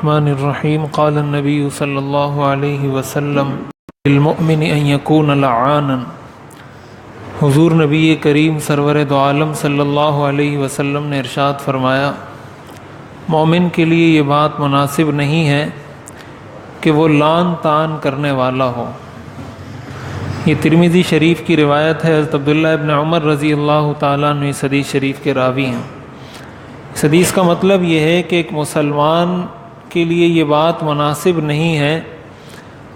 الرحمن الرحیم قال النبی صلی اللہ علیہ وسلم للمؤمن ان یکون لعانا۔ حضور نبی کریم سرور دو عالم صلی اللہ علیہ وسلم نے ارشاد فرمایا، مومن کے لیے یہ بات مناسب نہیں ہے کہ وہ لعن طعن کرنے والا ہو۔ یہ ترمذی شریف کی روایت ہے۔ حضرت عبداللہ ابن عمر رضی اللہ تعالیٰ عنہ اس حدیث شریف کے راوی ہیں۔ اس حدیث کا مطلب یہ ہے کہ ایک مسلمان کے لیے یہ بات مناسب نہیں ہے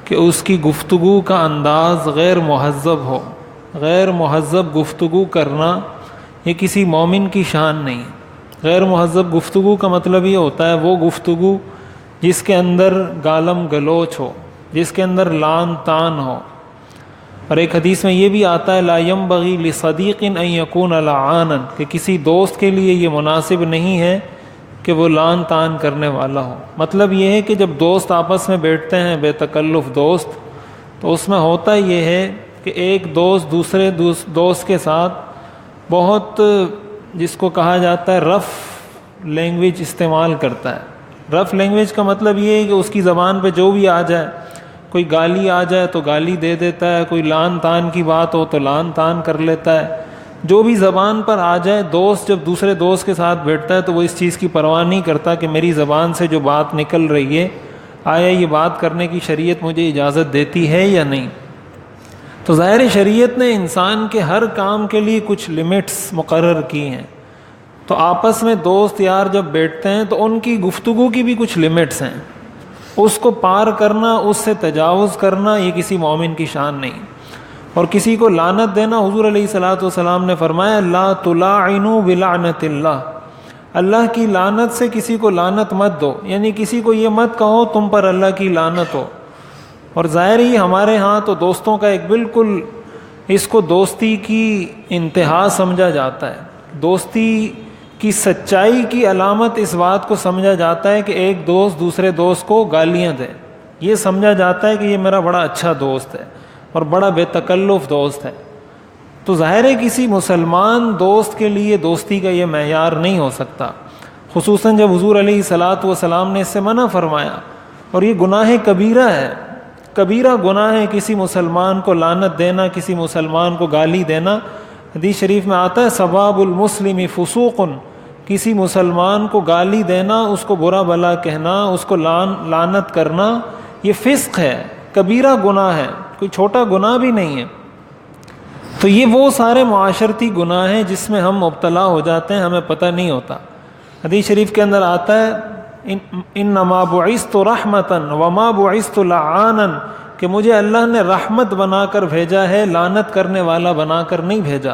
کہ اس کی گفتگو کا انداز غیر مہذب ہو۔ غیر مہذب گفتگو کرنا یہ کسی مومن کی شان نہیں۔ غیر مہذب گفتگو کا مطلب یہ ہوتا ہے وہ گفتگو جس کے اندر گالم گلوچ ہو، جس کے اندر لعن طعن ہو۔ اور ایک حدیث میں یہ بھی آتا ہے لا ينبغي لصدیق ان یکون لعانا، کہ کسی دوست کے لیے یہ مناسب نہیں ہے کہ وہ لعن طعن کرنے والا ہو۔ مطلب یہ ہے کہ جب دوست آپس میں بیٹھتے ہیں، بے تکلف دوست، تو اس میں ہوتا یہ ہے کہ ایک دوست دوسرے دوست کے ساتھ بہت جس کو کہا جاتا ہے رف لینگویج استعمال کرتا ہے۔ رف لینگویج کا مطلب یہ ہے کہ اس کی زبان پہ جو بھی آ جائے، کوئی گالی آ جائے تو گالی دے دیتا ہے، کوئی لعن طعن کی بات ہو تو لعن طعن کر لیتا ہے۔ جو بھی زبان پر آ جائے، دوست جب دوسرے دوست کے ساتھ بیٹھتا ہے تو وہ اس چیز کی پرواہ نہیں کرتا کہ میری زبان سے جو بات نکل رہی ہے آیا یہ بات کرنے کی شریعت مجھے اجازت دیتی ہے یا نہیں۔ تو ظاہر شریعت نے انسان کے ہر کام کے لیے کچھ لمٹس مقرر کی ہیں۔ تو آپس میں دوست یار جب بیٹھتے ہیں تو ان کی گفتگو کی بھی کچھ لمٹس ہیں، اس کو پار کرنا، اس سے تجاوز کرنا یہ کسی مومن کی شان نہیں۔ اور کسی کو لعنت دینا، حضور علیہ الصلوۃ والسلام نے فرمایا لا تلاعنوا بلعنت اللہ، اللہ کی لعنت سے کسی کو لعنت مت دو، یعنی کسی کو یہ مت کہو تم پر اللہ کی لعنت ہو۔ اور ظاہر ہی ہمارے ہاں تو دوستوں کا ایک بالکل اس کو دوستی کی انتہا سمجھا جاتا ہے۔ دوستی کی سچائی کی علامت اس بات کو سمجھا جاتا ہے کہ ایک دوست دوسرے دوست کو گالیاں دے۔ یہ سمجھا جاتا ہے کہ یہ میرا بڑا اچھا دوست ہے اور بڑا بے تکلف دوست ہے۔ تو ظاہر ہے کسی مسلمان دوست کے لیے دوستی کا یہ معیار نہیں ہو سکتا، خصوصاً جب حضور علیہ الصلوۃ والسلام نے اس سے منع فرمایا۔ اور یہ گناہ کبیرہ ہے، کبیرہ گناہ ہے کسی مسلمان کو لعنت دینا، کسی مسلمان کو گالی دینا۔ حدیث شریف میں آتا ہے سباب المسلم فسوق، کسی مسلمان کو گالی دینا، اس کو برا بلا کہنا، اس کو لعنت کرنا یہ فسق ہے، کبیرہ گناہ ہے، کوئی چھوٹا گناہ بھی نہیں ہے۔ تو یہ وہ سارے معاشرتی گناہ ہیں جس میں ہم مبتلا ہو جاتے ہیں، ہمیں پتہ نہیں ہوتا۔ حدیث شریف کے اندر آتا ہے انما بعثت رحمتا وما بعثت لعانا، کہ مجھے اللہ نے رحمت بنا کر بھیجا ہے، لعنت کرنے والا بنا کر نہیں بھیجا۔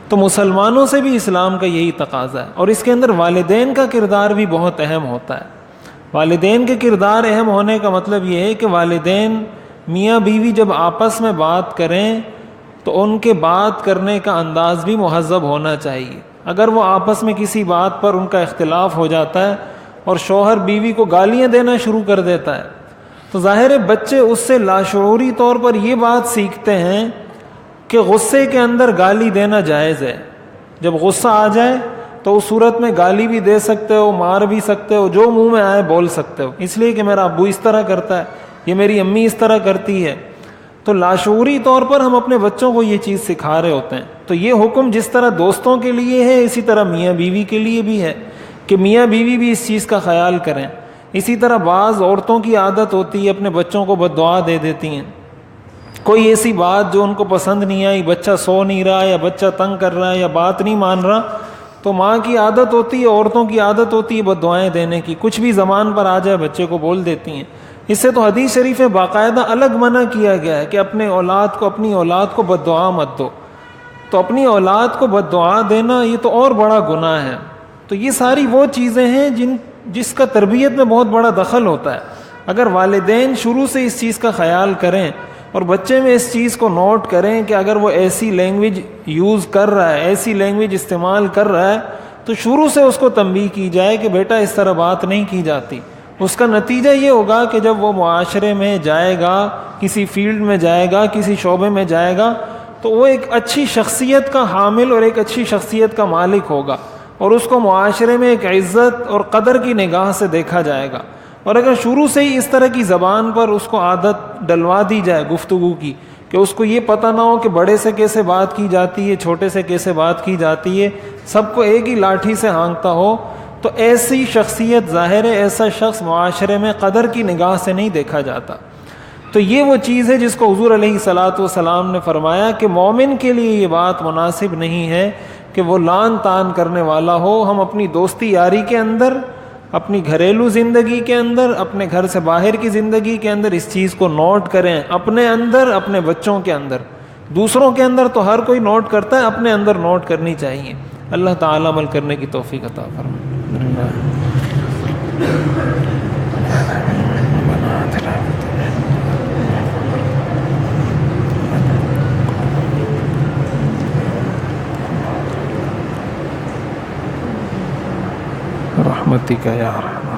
تو مسلمانوں سے بھی اسلام کا یہی تقاضا ہے۔ اور اس کے اندر والدین کا کردار بھی بہت اہم ہوتا ہے۔ والدین کے کردار اہم ہونے کا مطلب یہ ہے کہ والدین میاں بیوی جب آپس میں بات کریں تو ان کے بات کرنے کا انداز بھی مہذب ہونا چاہیے۔ اگر وہ آپس میں کسی بات پر ان کا اختلاف ہو جاتا ہے اور شوہر بیوی کو گالیاں دینا شروع کر دیتا ہے تو ظاہر ہے بچے اس سے لاشعوری طور پر یہ بات سیکھتے ہیں کہ غصے کے اندر گالی دینا جائز ہے۔ جب غصہ آ جائے تو اس صورت میں گالی بھی دے سکتے ہو، مار بھی سکتے ہو، جو منہ میں آئے بول سکتے ہو، اس لیے کہ میرا ابو اس طرح کرتا ہے، یہ میری امی اس طرح کرتی ہے۔ تو لاشعوری طور پر ہم اپنے بچوں کو یہ چیز سکھا رہے ہوتے ہیں۔ تو یہ حکم جس طرح دوستوں کے لیے ہے اسی طرح میاں بیوی کے لیے بھی ہے کہ میاں بیوی بھی اس چیز کا خیال کریں۔ اسی طرح بعض عورتوں کی عادت ہوتی ہے اپنے بچوں کو بد دعا دے دیتی ہیں۔ کوئی ایسی بات جو ان کو پسند نہیں آئی، بچہ سو نہیں رہا یا بچہ تنگ کر رہا ہے یا بات نہیں مان رہا، تو ماں کی عادت ہوتی ہے، عورتوں کی عادت ہوتی ہے بد دعائیں دینے کی، کچھ بھی زبان پر آ جائے بچے کو بول دیتی ہیں۔ اس سے تو حدیث شریف میں باقاعدہ الگ منع کیا گیا ہے کہ اپنی اولاد کو بد دعا مت دو۔ تو اپنی اولاد کو بد دعا دینا یہ تو اور بڑا گناہ ہے۔ تو یہ ساری وہ چیزیں ہیں جس کا تربیت میں بہت بڑا دخل ہوتا ہے۔ اگر والدین شروع سے اس چیز کا خیال کریں اور بچے میں اس چیز کو نوٹ کریں کہ اگر وہ ایسی لینگویج یوز کر رہا ہے، ایسی لینگویج استعمال کر رہا ہے، تو شروع سے اس کو تنبیہ کی جائے کہ بیٹا اس طرح بات نہیں کی جاتی۔ اس کا نتیجہ یہ ہوگا کہ جب وہ معاشرے میں جائے گا، کسی فیلڈ میں جائے گا، کسی شعبے میں جائے گا، تو وہ ایک اچھی شخصیت کا حامل اور ایک اچھی شخصیت کا مالک ہوگا، اور اس کو معاشرے میں ایک عزت اور قدر کی نگاہ سے دیکھا جائے گا۔ اور اگر شروع سے ہی اس طرح کی زبان پر اس کو عادت ڈلوا دی جائے گفتگو کی کہ اس کو یہ پتہ نہ ہو کہ بڑے سے کیسے بات کی جاتی ہے، چھوٹے سے کیسے بات کی جاتی ہے، سب کو ایک ہی لاٹھی سے ہانکتا ہو، تو ایسی شخصیت ظاہر ہے ایسا شخص معاشرے میں قدر کی نگاہ سے نہیں دیکھا جاتا۔ تو یہ وہ چیز ہے جس کو حضور علیہ الصلاۃ والسلام نے فرمایا کہ مومن کے لیے یہ بات مناسب نہیں ہے کہ وہ لان تان کرنے والا ہو۔ ہم اپنی دوستی یاری کے اندر، اپنی گھریلو زندگی کے اندر، اپنے گھر سے باہر کی زندگی کے اندر اس چیز کو نوٹ کریں، اپنے اندر، اپنے بچوں کے اندر، دوسروں کے اندر تو ہر کوئی نوٹ کرتا ہے، اپنے اندر نوٹ کرنی چاہیے۔ اللہ تعالیٰ عمل کرنے کی توفیق عطا فرمائے۔ رحمتک یا رحمت۔